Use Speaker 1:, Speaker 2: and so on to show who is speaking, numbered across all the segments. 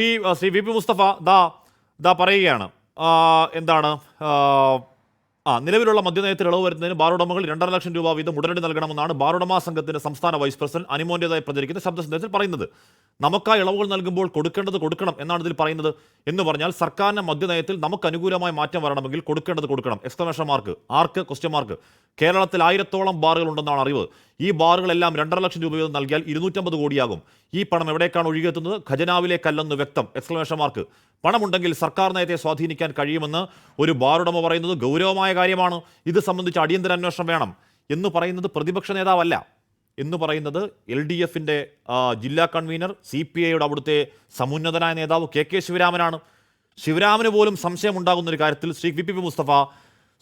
Speaker 1: Shri V P Mustafa ദാ പറയുകയാണ്. എന്താണ് നിലവിലുള്ള മദ്യനയത്തിൽ ഇളവ് വരുന്നതിന് ബാർ ഉടമകൾ 2.5 ലക്ഷം രൂപ വീതം ഉടനടി നൽകണമെന്നാണ് ബാർ ഉടമ സംഘത്തിന്റെ സംസ്ഥാന വൈസ് പ്രസിഡന്റ് അനുമോന്റേതായി പ്രചരിക്കുന്ന ശബ്ദ സന്ദേശത്തിൽ പറയുന്നത്. നമുക്ക് ആ ഇളവുകൾ നൽകുമ്പോൾ കൊടുക്കേണ്ടത് കൊടുക്കണം എന്നാണ് ഇതിൽ പറയുന്നത്. എന്ന് പറഞ്ഞാൽ സർക്കാരിന്റെ മദ്യനയത്തിൽ നമുക്ക് അനുകൂലമായ മാറ്റം വരണമെങ്കിൽ കൊടുക്കേണ്ടത് കൊടുക്കണം. Exclamation mark. ആർക്ക്? Question mark. കേരളത്തിൽ 1000-ഓളം ബാറുകൾ ഉണ്ടെന്നാണ് അറിവ്. ഈ ബാറുകളെല്ലാം 2.5 ലക്ഷം രൂപ വീതം നൽകിയാൽ 250 കോടിയാകും. ഈ പണം എവിടേക്കാണ് ഒഴുകിയെത്തുന്നത്? ഖജനാവിലേക്കല്ലെന്ന് വ്യക്തം. Exclamation mark. പണമുണ്ടെങ്കിൽ സർക്കാർ നയത്തെ സ്വാധീനിക്കാൻ കഴിയുമെന്ന് ഒരു ബാറുടമ പറയുന്നത് ഗൗരവമായ കാര്യമാണ്. ഇത് സംബന്ധിച്ച് അടിയന്തര അന്വേഷണം വേണം എന്ന് പറയുന്നത് പ്രതിപക്ഷ നേതാവല്ല. എന്ന് പറയുന്നത് LDFിൻ്റെ ജില്ലാ കൺവീനർ, CPIയുടെ അവിടുത്തെ സമുന്നതനായ നേതാവ് KK ശിവരാമനാണ്. ശിവരാമന് പോലും സംശയമുണ്ടാകുന്ന ഒരു കാര്യത്തിൽ Shri V P Mustafa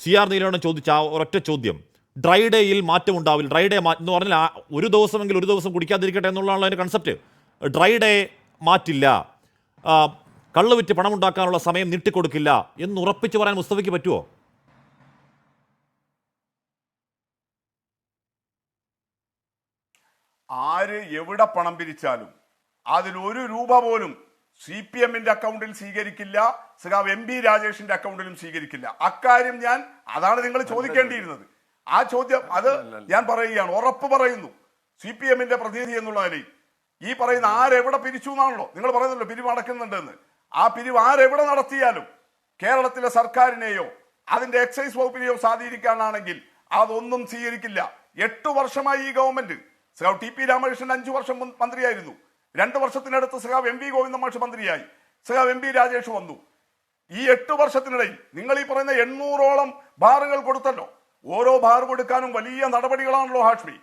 Speaker 1: CR Neelakantan ചോദിച്ച ഒരൊറ്റ ചോദ്യം, ഡ്രൈ ഡേയിൽ മാറ്റം ഉണ്ടാവില്ല. ഡ്രൈ ഡേ എന്ന് പറഞ്ഞാൽ ഒരു ദിവസം കുടിക്കാതിരിക്കട്ടെ എന്നുള്ളതാണ് അതിൻ്റെ കൺസെപ്റ്റ്. ഡ്രൈ ഡേ മാറ്റില്ല, കള്ള് വിറ്റ് പണമുണ്ടാക്കാനുള്ള സമയം നീട്ടിക്കൊടുക്കില്ല എന്ന് ഉറപ്പിച്ച് പറയാൻ മുസ്തഫയ്ക്ക് പറ്റുമോ?
Speaker 2: ആര് എവിടെ പണം പിരിച്ചാലും അതിൽ 1 രൂപ പോലും CPMന്റെ അക്കൗണ്ടിൽ സ്വീകരിക്കില്ല, സഖാവ് MB രാജേഷിന്റെ അക്കൗണ്ടിലും സ്വീകരിക്കില്ല. അക്കാര്യം അതാണ് നിങ്ങൾ ചോദിക്കേണ്ടിയിരുന്നത്. ആ ചോദ്യം അത് ഞാൻ പറയുകയാണ്, ഉറപ്പ് പറയുന്നു. CPMന്റെ പ്രതിനിധി എന്നുള്ള നിലയിൽ ഈ പറയുന്ന ആരെവിടെ പിരിച്ചു എന്നാണല്ലോ നിങ്ങൾ പറയുന്നല്ലോ, പിരിവ് നടക്കുന്നുണ്ടെന്ന്. ആ പിരിവ് ആരെവിടെ നടത്തിയാലും കേരളത്തിലെ സർക്കാരിനെയോ അതിന്റെ എക്സൈസ് വകുപ്പിനെയോ സ്വാധീനിക്കാനാണെങ്കിൽ അതൊന്നും സ്വീകരിക്കില്ല. 8 വർഷമായി ഈ ഗവൺമെന്റ്, സഖാവ് TP രാമകൃഷ്ണൻ 5 വർഷം മന്ത്രിയായിരുന്നു. 2 വർഷത്തിനടുത്ത് സഖാവ് MV ഗോവിന്ദൻ മാഷ് മന്ത്രിയായി, സഖാവ് MB രാജേഷ് വന്നു. ഈ 8 വർഷത്തിനിടയിൽ നിങ്ങൾ ഈ പറയുന്ന 800ഓളം ബാറുകൾ കൊടുത്തല്ലോ. ഓരോ ബാർ കൊടുക്കാനും വലിയ നടപടികളാണല്ലോ ഹാഷ്മി.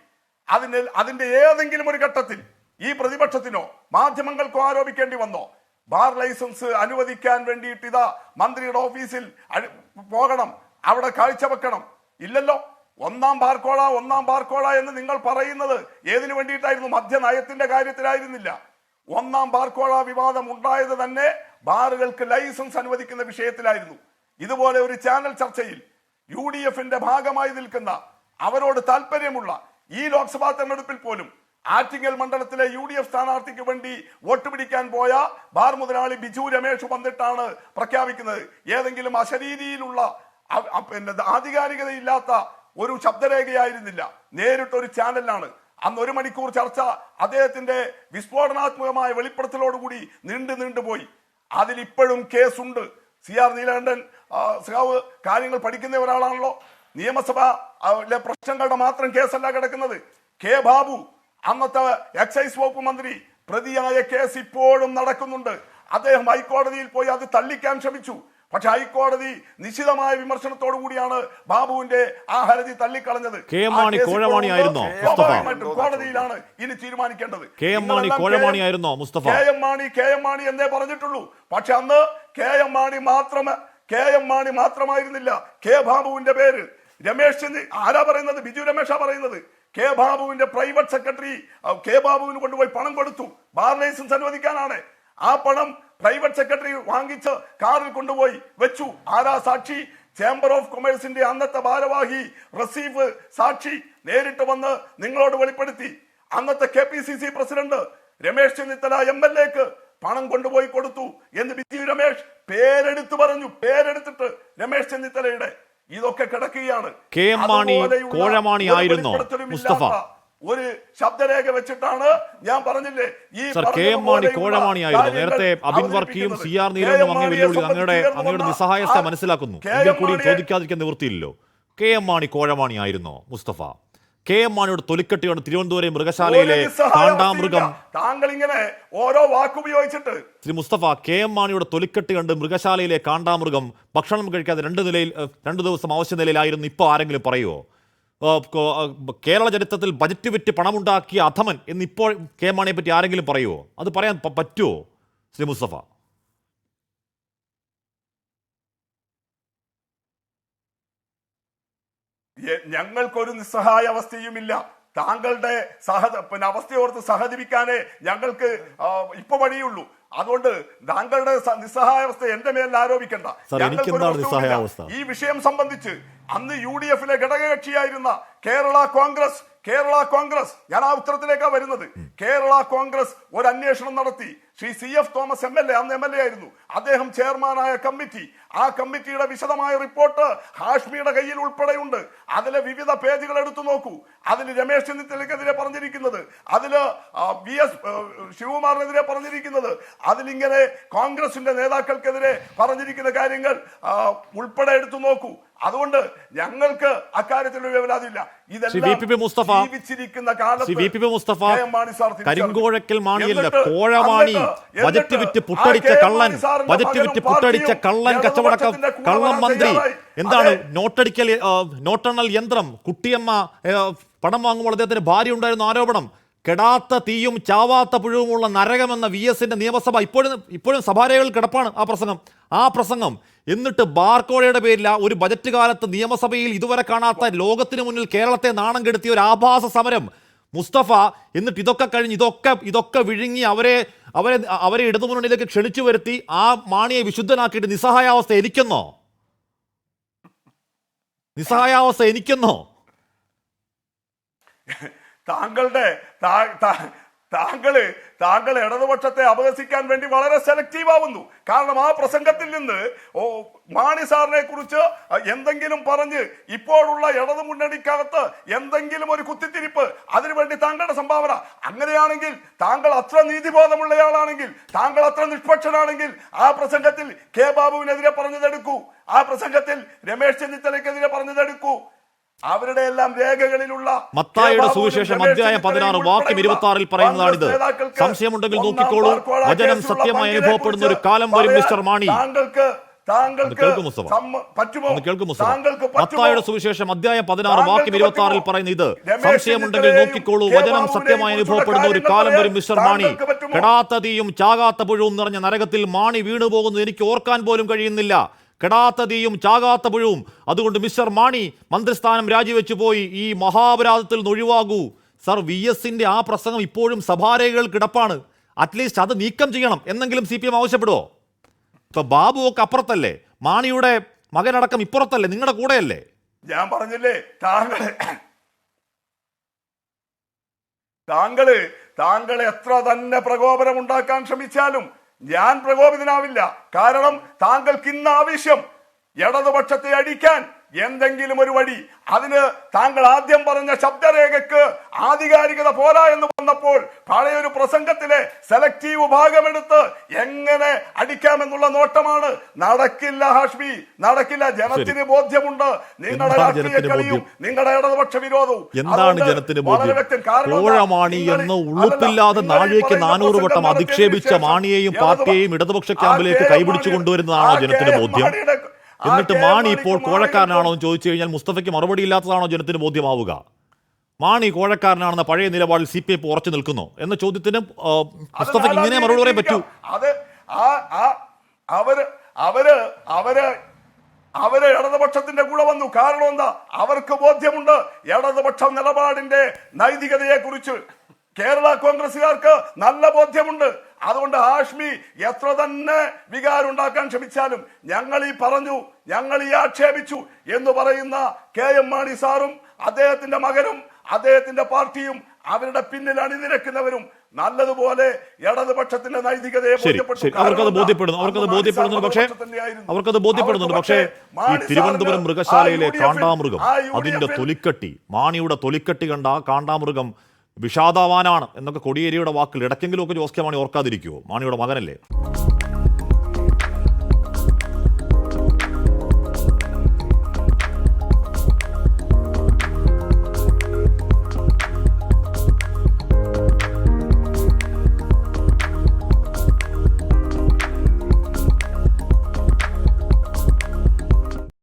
Speaker 2: അതിന്റെ ഏതെങ്കിലും ഒരു ഘട്ടത്തിൽ ഈ പ്രതിപക്ഷത്തിനോ മാധ്യമങ്ങൾക്കോ ആരോപിക്കേണ്ടി വന്നോ ബാർ ലൈസൻസ് അനുവദിക്കാൻ വേണ്ടിയിട്ട് ഇതാ മന്ത്രിയുടെ ഓഫീസിൽ പോകണം, അവിടെ കാഴ്ചവെക്കണം? ഇല്ലല്ലോ. ഒന്നാം ബാർക്കോള എന്ന് നിങ്ങൾ പറയുന്നത് ഏതിനു വേണ്ടിയിട്ടായിരുന്നു? മദ്യനയത്തിന്റെ കാര്യത്തിലായിരുന്നില്ല. ഒന്നാം ബാർക്കോള വിവാദം ഉണ്ടായത് തന്നെ ബാറുകൾക്ക് ലൈസൻസ് അനുവദിക്കുന്ന വിഷയത്തിലായിരുന്നു. ഇതുപോലെ ഒരു ചാനൽ ചർച്ചയിൽ UDFന്റെ ഭാഗമായി നിൽക്കുന്ന, അവരോട് താല്പര്യമുള്ള ഈ ലോക്സഭാ തെരഞ്ഞെടുപ്പിൽ പോലും ആറ്റിങ്ങൽ മണ്ഡലത്തിലെ UDF സ്ഥാനാർത്ഥിക്ക് വേണ്ടി വോട്ട് പിടിക്കാൻ പോയ ബാർ മുതലാളി ബിജു രമേശ് വന്നിട്ടാണ് പ്രഖ്യാപിക്കുന്നത്. ഏതെങ്കിലും അശരീരിയിലുള്ള ആധികാരികതയില്ലാത്ത ഒരു ശബ്ദരേഖയായിരുന്നില്ല, നേരിട്ടൊരു ചാനലിലാണ്. അന്ന് 1 മണിക്കൂർ ചർച്ച അദ്ദേഹത്തിന്റെ വിസ്ഫോടനാത്മകമായ വെളിപ്പെടുത്തലോടുകൂടി നീണ്ടുപോയി. അതിലിപ്പോഴും കേസുണ്ട്. CR നീലകണ്ഠൻ സഖാവ് കാര്യങ്ങൾ പഠിക്കുന്ന ഒരാളാണല്ലോ. നിയമസഭ പ്രശ്നങ്ങളുടെ മാത്രം കേസല്ല കിടക്കുന്നത്. K ബാബു, അന്നത്തെ എക്സൈസ് വകുപ്പ് മന്ത്രി, പ്രതിയായ കേസ് ഇപ്പോഴും നടക്കുന്നുണ്ട്. അദ്ദേഹം ഹൈക്കോടതിയിൽ പോയി അത് തള്ളിക്കാൻ ശ്രമിച്ചു. പക്ഷെ ഹൈക്കോടതി നിശിതമായ വിമർശനത്തോടു കൂടിയാണ് ബാബുവിന്റെ ആ ഹർജി തള്ളിക്കളഞ്ഞത്. കോടതിയിലാണ് ഇനി തീരുമാനിക്കേണ്ടത്.
Speaker 1: കെ എം
Speaker 2: മാണി എന്നേ പറഞ്ഞിട്ടുള്ളൂ. പക്ഷെ അന്ന് കെ എം മാണി മാത്രമായിരുന്നില്ല. K ബാബുവിന്റെ പേര് രമേശ് ആരാ പറയുന്നത്? ബിജു രമേശാ പറയുന്നത്. K ബാബുവിന്റെ പ്രൈവറ്റ് സെക്രട്ടറി K ബാബുവിന് കൊണ്ടുപോയി പണം കൊടുത്തു ബാർ ലൈസൻസ് അനുവദിക്കാനാണ്. ആ പണം പ്രൈവറ്റ് സെക്രട്ടറി വാങ്ങിച്ച് കാറിൽ കൊണ്ടുപോയി വെച്ചു. ആരാ സാക്ഷി? ചേംബർ ഓഫ് കൊമേഴ്സിന്റെ അന്നത്തെ ഭാരവാഹി റസീഫ് സാക്ഷി നേരിട്ട് വന്ന് നിങ്ങളോട് വെളിപ്പെടുത്തി. അന്നത്തെ KPCC പ്രസിഡന്റ് രമേശ് ചെന്നിത്തല MLAക്ക് പണം കൊണ്ടുപോയി കൊടുത്തു എന്ന് ബിജു രമേശ് പേരെടുത്ത് പറഞ്ഞു. പേരെടുത്തിട്ട് രമേശ് ചെന്നിത്തലയുടെ ഇതൊക്കെ കിടക്കുകയാണ്. ഒരു ശബ്ദരേഖ വെച്ചിട്ടാണ് ഞാൻ പറഞ്ഞില്ലേ ഈ
Speaker 1: കോഴമാണിയായിരുന്നു. നേരത്തെ അബിൻ വർക്കിയും CR നീലകണ്ഠനും അങ്ങയുടെ നിസ്സഹായത മനസ്സിലാക്കുന്നു. കൂടി ചോദിക്കാതിരിക്കാൻ നിവൃത്തിയില്ലല്ലോ. KM മാണി കോഴമാണിയായിരുന്നോ മുസ്തഫ? KM മാണിയുടെ തൊലിക്കെട്ടിയാണ് തിരുവനന്തപുരം മൃഗശാലയിലെ കാണ്ടാമൃഗം.
Speaker 2: താങ്കൾ ഇങ്ങനെ ഓരോ വാക്കുപയോഗിച്ചിട്ട്
Speaker 1: ശ്രീ മുസ്തഫ, KM മാണിയുടെ തൊലിക്കെട്ട് കണ്ട് മൃഗശാലയിലെ കാണ്ടാമൃഗം ഭക്ഷണം കഴിക്കാതെ 2 ദിവസം അവശ്യ നിലയിലായിരുന്നു. ഇപ്പോൾ ആരെങ്കിലും പറയുമോ? കേരള ചരിത്രത്തിൽ ബജറ്റ് വിറ്റ് പണമുണ്ടാക്കിയ അധമൻ എന്നിപ്പോൾ KM മാണിയെ പറ്റി ആരെങ്കിലും പറയുമോ? അത് പറയാൻ പറ്റുമോ ശ്രീ മുസ്തഫ?
Speaker 2: ഞങ്ങൾക്കൊരു നിസ്സഹായ അവസ്ഥയുമില്ല. താങ്കളുടെ അവസ്ഥയോർത്ത് സഹകരിക്കാനേ ഞങ്ങൾക്ക് ഇപ്പൊ വഴിയുള്ളൂ. അതുകൊണ്ട് താങ്കളുടെ നിസ്സഹായാവസ്ഥ എന്റെ മേൽ ആരോപിക്കണ്ട. ഈ വിഷയം സംബന്ധിച്ച് അന്ന് UDFിലെ ഘടകകക്ഷിയായിരുന്ന കേരള കോൺഗ്രസ് ഞാൻ ആ ഉത്തരത്തിലേക്കാണ് വരുന്നത്. കേരള കോൺഗ്രസ് ഒരു അന്വേഷണം നടത്തി. ശ്രീ CF തോമസ് MLA അന്ന് MLA ആയിരുന്നു, അദ്ദേഹം ചെയർമാനായ കമ്മിറ്റി, ആ കമ്മിറ്റിയുടെ വിശദമായ റിപ്പോർട്ട് ഹാഷ്മിയുടെ കയ്യിൽ ഉൾപ്പെടെയുണ്ട്. അതിലെ വിവിധ പേജുകൾ എടുത്തു നോക്കൂ. അതിൽ രമേശ് ചെന്നിത്തലയ്ക്കെതിരെ പറഞ്ഞിരിക്കുന്നത്, അതില് VS ശിവകുമാറിനെതിരെ പറഞ്ഞിരിക്കുന്നത്, അതിലിങ്ങനെ കോൺഗ്രസിന്റെ നേതാക്കൾക്കെതിരെ പറഞ്ഞിരിക്കുന്ന കാര്യങ്ങൾ ഉൾപ്പെടെ എടുത്തു നോക്കൂ. അതുകൊണ്ട് ഞങ്ങൾക്ക് അക്കാര്യത്തിൽ ഒരു വിവലാതില്ല. ജീവിച്ചിരിക്കുന്ന
Speaker 1: കരിങ്കോഴക്കൽ മാണിയല്ല, കോഴമാണി, ബജറ്റ് വിറ്റ് പുട്ടടിച്ച കള്ളൻ, ബജറ്റ് വിറ്റ് പുട്ടടിച്ച കള്ളൻ, കള്ളം മന്ത്രി. എന്താണ് നോട്ടെണ്ണൽ യന്ത്രം? കുട്ടിയമ്മ പണം വാങ്ങുമ്പോൾ അദ്ദേഹത്തിന് ഭാര്യ ഉണ്ടായിരുന്ന ആരോപണം. കെടാത്ത തീയും ചാവാത്ത പുഴുവുമുള്ള നരകമെന്ന VSന്റെ നിയമസഭ ഇപ്പോഴും സഭാരേഖകളിൽ കിടപ്പാണ് ആ പ്രസംഗം. എന്നിട്ട് ബാർക്കോഴയുടെ പേരിൽ ഒരു ബജറ്റ് കാലത്ത് നിയമസഭയിൽ ഇതുവരെ കാണാത്ത, ലോകത്തിന് മുന്നിൽ കേരളത്തെ നാണം കെടുത്തിയ ഒരു ആഭാസ സമരം മുസ്തഫ. എന്നിട്ട് ഇതൊക്കെ കഴിഞ്ഞ് ഇതൊക്കെ വിഴുങ്ങി അവരെ ഇടതുമുന്നണിയിലേക്ക് ക്ഷണിച്ചു വരുത്തി ആ മാണിയെ വിശുദ്ധനാക്കിയിട്ട് നിസ്സഹായാവസ്ഥ എനിക്കെന്നോ?
Speaker 2: താങ്കൾ ഇടതുപക്ഷത്തെ അപഹസിക്കാൻ വേണ്ടി വളരെ സെലക്റ്റീവ് ആവുന്നു. കാരണം ആ പ്രസംഗത്തിൽ നിന്ന് മാണി സാറിനെ കുറിച്ച് എന്തെങ്കിലും പറഞ്ഞ് ഇപ്പോഴുള്ള ഇടതു മുന്നണിക്കകത്ത് എന്തെങ്കിലും ഒരു കുത്തിത്തിരിപ്പ്, അതിനുവേണ്ടി താങ്കളുടെ സംഭാവന. അങ്ങനെയാണെങ്കിൽ താങ്കൾ അത്ര നീതിബോധമുള്ളയാളാണെങ്കിൽ, താങ്കൾ അത്ര നിഷ്പക്ഷനാണെങ്കിൽ ആ പ്രസംഗത്തിൽ കെ ബാബുവിനെതിരെ പറഞ്ഞതെടുക്കൂ, ആ പ്രസംഗത്തിൽ രമേശ് ചെന്നിത്തലയ്ക്കെതിരെ പറഞ്ഞതെടുക്കൂ. അവരുടെ എല്ലാം രേഖകളിലുള്ള
Speaker 1: മത്തായിയുടെ സുവിശേഷം അധ്യായം 16 വാക്യം 26 പറയുന്നതാണിത്. സംശയമുണ്ടെങ്കിൽ നോക്കിക്കോളൂ, വചനം സത്യമായി അനുഭവപ്പെടുന്ന ഒരു കാലം വരും മിസ്റ്റർ മാണി. മത്തായിയുടെ സുവിശേഷം അധ്യായം 16 വാക്യം 26 പറയുന്ന ഇത്, സംശയമുണ്ടെങ്കിൽ നോക്കിക്കോളൂ, വചനം സത്യമായി അനുഭവപ്പെടുന്ന ഒരു കാലം വരും മിസ്റ്റർ മാണി. കെടാത്ത തീയും ചാകാത്ത പുഴുവും നിറഞ്ഞ നരകത്തിൽ മാണി വീണുപോകുന്നത് എനിക്ക് ഓർക്കാൻ പോലും കഴിയുന്നില്ല. കെടാത്ത തീയും ചാകാത്ത പുഴുവും. അതുകൊണ്ട് മിസ്റ്റർ മാണി മന്ത്രിസ്ഥാനം രാജിവെച്ചു പോയി, ഈ മഹാപരാധത്തിൽ നിന്ന് ഒഴിവാകൂ. സർ, VSന്റെ ആ പ്രസംഗം ഇപ്പോഴും സഭാരേഖകൾ കിടപ്പാണ്. അറ്റ്ലീസ്റ്റ് അത് നീക്കം ചെയ്യണം എന്നെങ്കിലും CPM ആവശ്യപ്പെടുവോ? ഇപ്പൊ ബാബു ഒക്കെ അപ്പുറത്തല്ലേ, മാണിയുടെ മകനടക്കം ഇപ്പുറത്തല്ലേ, നിങ്ങളുടെ കൂടെയല്ലേ?
Speaker 2: ഞാൻ പറഞ്ഞില്ലേ, താങ്കൾ എത്ര തന്നെ പ്രകോപനം ഉണ്ടാക്കാൻ ശ്രമിച്ചാലും ഞാൻ പ്രകോപിതനാവില്ല. കാരണം താങ്കൾക്ക് ഇന്ന് ആവശ്യം ഇടതുപക്ഷത്തെ അടിക്കാൻ എന്തെങ്കിലും ഒരു വഴി. അതിന് താങ്കൾ ആദ്യം പറഞ്ഞ ശബ്ദരേഖക്ക് ആധികാരികത പോരാ എന്ന് വന്നപ്പോൾ പഴയൊരു പ്രസംഗത്തിലെ സെലക്റ്റീവ് ഭാഗമെടുത്ത് എങ്ങനെ അടിക്കാമെന്നുള്ള നോട്ടമാണ്. നടക്കില്ല ഹാഷ്മി, നടക്കില്ല. ജനത്തിന് ബോധ്യമുണ്ട് നിങ്ങളുടെ രാഷ്ട്രീയ കളിയും നിങ്ങളുടെ ഇടതുപക്ഷ വിരോധവും.
Speaker 1: എന്താണ് ജനത്തിന് ബോധ്യം? കോഴമാണി എന്ന് ഉളുപ്പില്ലാതെ നാഴികയ്ക്ക് 400 വട്ടം അധിക്ഷേപിച്ച മാണിയെയും പാർട്ടിയെയും ഇടതുപക്ഷ ക്യാമ്പിലേക്ക് കൈപിടിച്ചു കൊണ്ടുവരുന്നതാണോ ജനത്തിന് ബോധ്യം? എന്നിട്ട് മാണി ഇപ്പോൾ കോഴക്കാരനാണോ എന്ന് ചോദിച്ചു കഴിഞ്ഞാൽ മുസ്തഫയ്ക്ക് മറുപടി ഇല്ലാത്തതാണോ ജനത്തിന് ബോധ്യമാവുക? മാണി കോഴക്കാരനാണെന്ന പഴയ നിലപാടിൽ CPM ഉറച്ചു നിൽക്കുന്നു എന്ന ചോദ്യത്തിന് മുസ്തഫയ്ക്ക് ഇങ്ങനെ മറുപടി പറയാൻ പറ്റൂ?
Speaker 2: അവര് ഇടതുപക്ഷത്തിന്റെ കൂടെ വന്നു. കാരണം എന്താ? അവർക്ക് ബോധ്യമുണ്ട് ഇടതുപക്ഷ നിലപാടിന്റെ നൈതികതയെ കുറിച്ച്. കേരള കോൺഗ്രസുകാർക്ക് നല്ല ബോധ്യമുണ്ട്. അതുകൊണ്ട് ഹാഷ്മി എത്ര തന്നെ വികാരം ഉണ്ടാക്കാൻ ശ്രമിച്ചാലും ഞങ്ങൾ ഈ പറഞ്ഞു, ഞങ്ങൾ ഈ ആക്ഷേപിച്ചു എന്ന് പറയുന്ന KM മാണി സാറും അദ്ദേഹത്തിന്റെ മകനും അദ്ദേഹത്തിന്റെ പാർട്ടിയും അവരുടെ പിന്നിൽ അണിനിരക്കുന്നവരും നല്ലതുപോലെ ഇടതുപക്ഷത്തിന്റെ നൈതികതയെ
Speaker 1: അവർക്കത് ബോധ്യപ്പെടുന്നുണ്ട്. പക്ഷേ ഈ തിരുവനന്തപുരം മൃഗശാലയിലെ കാണ്ടാമൃഗം, അതിന്റെ തൊലിക്കട്ടി, മാണിയുടെ തൊലിക്കട്ടി കണ്ട ആ കാണ്ടാമൃഗം വിഷാദവാനാണ് എന്നൊക്കെ കോടിയേരിയുടെ വാക്കിൽ ഇടയ്ക്കെങ്കിലും ഒക്കെ ജോസ് കെ മാണി ഓർക്കാതിരിക്കുമോ? മാണിയുടെ മകനല്ലേ?